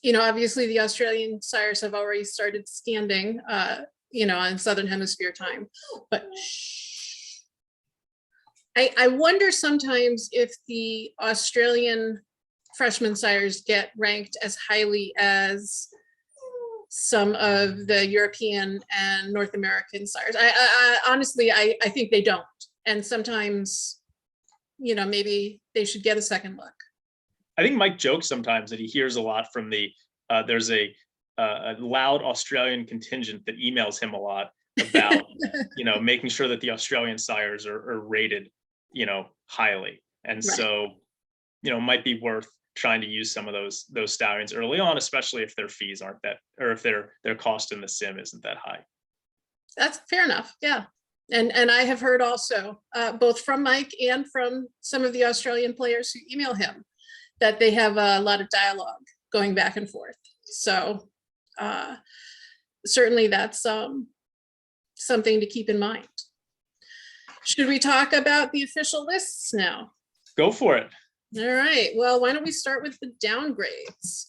you know, obviously the Australian sires have already started standing, you know, on Southern Hemisphere time, but I wonder sometimes if the Australian freshman sires get ranked as highly as some of the European and North American sires. I honestly, I think they don't. And sometimes, you know, maybe they should get a second look. I think Mike jokes sometimes that he hears a lot from there's a loud Australian contingent that emails him a lot about, you know, making sure that the Australian sires are rated, you know, highly. And right. So, you know, might be worth trying to use some of those stallions early on, especially if their fees aren't that, or if their cost in the sim isn't that high. That's fair enough. Yeah. And I have heard also, both from Mike and from some of the Australian players who email him, that they have a lot of dialogue going back and forth. So certainly that's something to keep in mind. Should we talk about the official lists now? Go for it. All right. Well, why don't we start with the downgrades?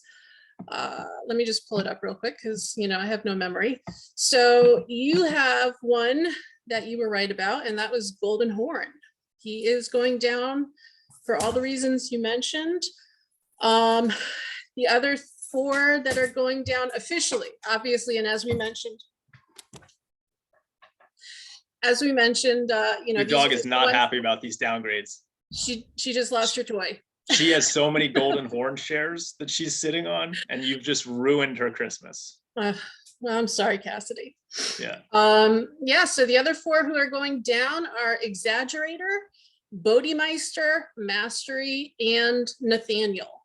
Let me just pull it up real quick because, you know, I have no memory. So you have one that you were right about, and that was Golden Horn. He is going down for all the reasons you mentioned. The other 4 that are going down officially, obviously, and as we mentioned, you know, your dog is not happy about these downgrades. She just lost her toy. She has so many Golden Horn shares that she's sitting on, and you've just ruined her Christmas. Well, I'm sorry, Cassidy. Yeah. Yeah, so the other 4 who are going down are Exaggerator, Bodemeister, Mastery, and Nathaniel.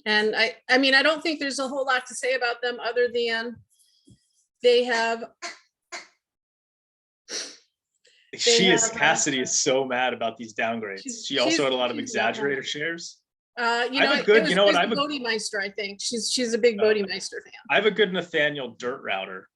And I mean, I don't think there's a whole lot to say about them other than they have. Cassidy is so mad about these downgrades. She also had a lot of Exaggerator shares. You know, you know what? I'm a Bodemeister. I think she's a big Bodemeister fan. I have a good Nathaniel Dirt Router.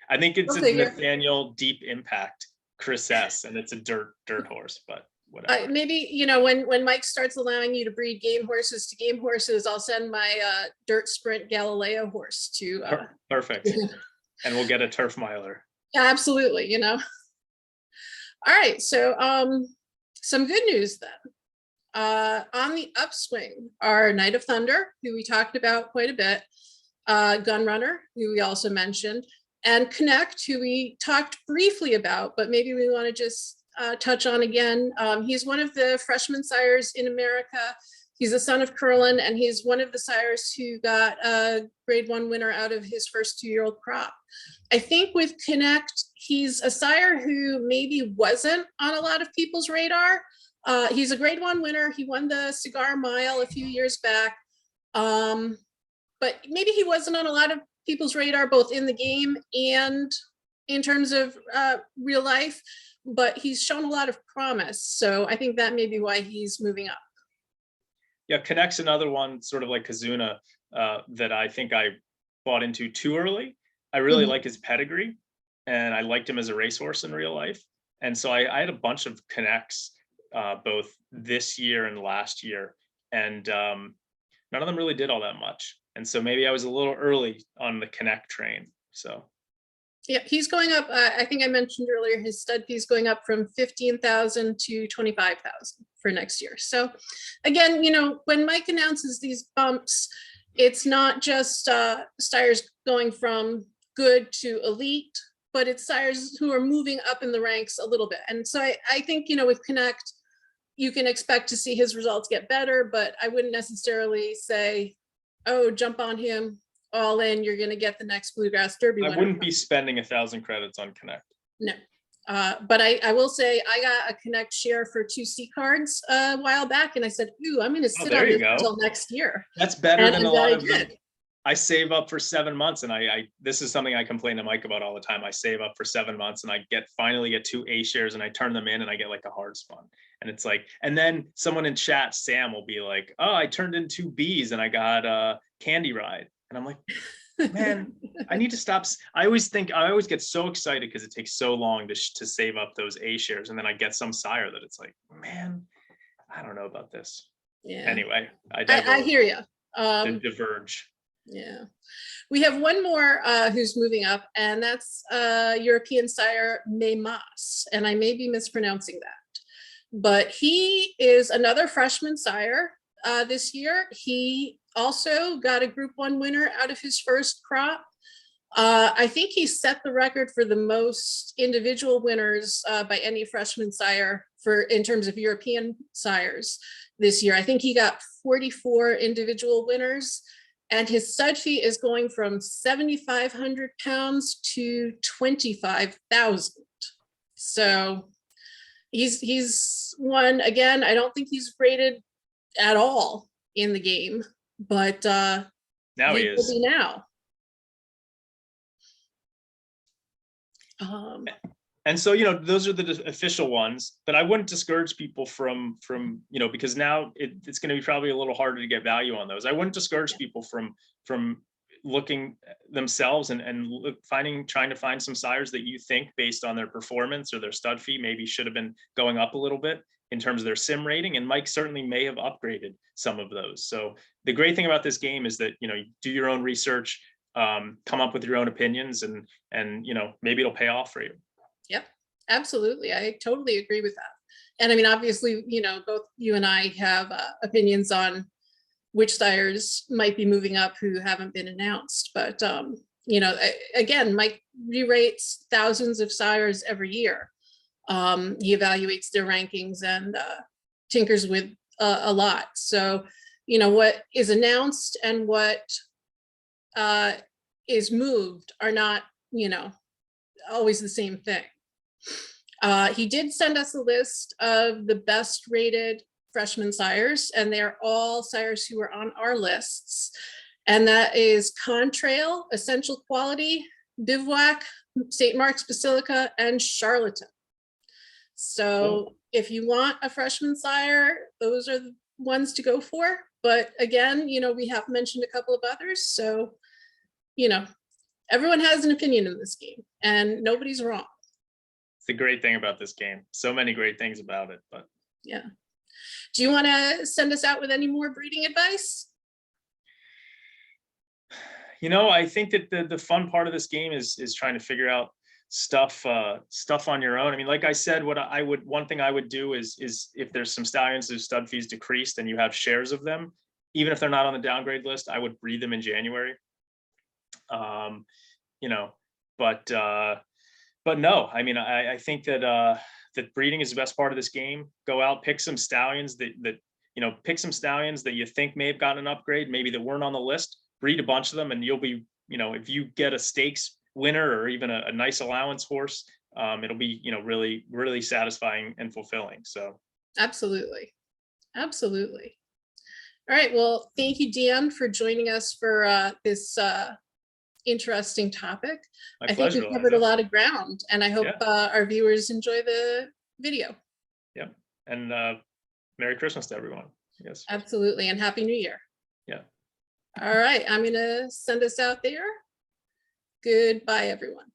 I think it's a Nathaniel Deep Impact Chris S, and it's a dirt horse, but whatever. Maybe, you know, when Mike starts allowing you to breed game horses to game horses, I'll send my Dirt Sprint Galileo horse to. Perfect. And we'll get a turf miler. Yeah, absolutely. You know. All right, so some good news then. On the upswing are Night of Thunder, who we talked about quite a bit, Gunrunner, who we also mentioned, and Connect, who we talked briefly about, but maybe we want to just touch on again. He's one of the freshman sires in America. He's a son of Curlin, and he's one of the sires who got a grade 1 winner out of his first 2-year-old crop. I think with Connect, he's a sire who maybe wasn't on a lot of people's radar. He's a grade 1 winner. He won the Cigar Mile a few years back, but maybe he wasn't on a lot of people's radar, both in the game and in terms of real life, but he's shown a lot of promise. So I think that may be why he's moving up. Yeah, Connect's another one, sort of like Kazuna, that I think I bought into too early. I really Mhm. like his pedigree, and I liked him as a racehorse in real life. And so I had a bunch of Connects, both this year and last year, and none of them really did all that much. And so maybe I was a little early on the Connect train. So Yeah, he's going up. I think I mentioned earlier his stud fee is going up from 15,000 to 25,000 for next year. So, again, when Mike announces these bumps, it's not just sires going from good to elite, but it's sires who are moving up in the ranks a little bit. And so I think with Connect, you can expect to see his results get better, but I wouldn't necessarily say, oh, jump on him all in, you're going to get the next Bluegrass Derby I winner. wouldn't be spending 1,000 credits on Connect. No. But I will say I got a Connect share for 2 C cards a while back, and I said, ooh, I'm going to sit there on you this go. until next year. That's better And than I'm a lot glad I of them. did. I save up for 7 months, and I this is something I complain to Mike about all the time. I save up for 7 months, and I finally get 2 A shares, and I turn them in, and I get like a hard spun. And it's like, and then someone in chat, Sam, will be like, "Oh, I turned in 2 Bs, and I got Candy Ride," and I'm like, man, I need to stop. I always get so excited because it takes so long to save up those A shares, and then I get some sire that it's like, man, I don't know about this. Yeah. Anyway, I hear you. Diverge. Yeah. We have one more who's moving up, and that's European sire Maymas, and I may be mispronouncing that. But he is another freshman sire this year. He also got a Group 1 winner out of his first crop. I think he set the record for the most individual winners by any freshman sire in terms of European sires this year. I think he got 44 individual winners, and his stud fee is going from 7,500 pounds to 25,000. So he's one, again, I don't think he's rated at all in the game, but now he is. now. And so, those are the official ones, but I wouldn't discourage people from because now it's going to be probably a little harder to get value on those. I wouldn't discourage people from looking themselves and trying to find some sires that you think, based on their performance or their stud fee, maybe should have been going up a little bit in terms of their sim rating. And Mike certainly may have upgraded some of those. So the great thing about this game is that, you do your own research, come up with your own opinions, and maybe it'll pay off for you. Yep, absolutely. I totally agree with that. And I mean, obviously, both you and I have opinions on which sires might be moving up who haven't been announced. But, again, Mike re-rates thousands of sires every year. He evaluates their rankings and tinkers with a lot. So, what is announced and what is moved are not, always the same thing. He did send us a list of the best rated freshman sires, and they're all sires who are on our lists. And that is Contrail, Essential Quality, Bivouac, St. Mark's Basilica, and Charlatan. So if you want a freshman sire, those are the ones to go for. But again, we have mentioned a couple of others. So, everyone has an opinion in this game, and nobody's wrong. It's the great thing about this game. So many great things about it, but yeah. Do you want to send us out with any more breeding advice? I think that the fun part of this game is trying to figure out stuff on your own. I mean, like I said, one thing I would do is if there's some stallions whose stud fees decreased and you have shares of them, even if they're not on the downgrade list, I would breed them in January. But no, I mean, I think that breeding is the best part of this game. Go out, pick some stallions that you think may have gotten an upgrade, maybe that weren't on the list, breed a bunch of them, and you'll be, if you get a stakes winner or even a nice allowance horse, it'll be, really, really satisfying and fulfilling. So absolutely. All right. Well, thank you, Dan, for joining us for this interesting topic. I think we covered a lot of ground, and I hope our viewers enjoy the video. Yeah. And Merry Christmas to everyone. Yes. Absolutely. And Happy New Year. Yeah. All right. I'm going to send us out there. Goodbye, everyone.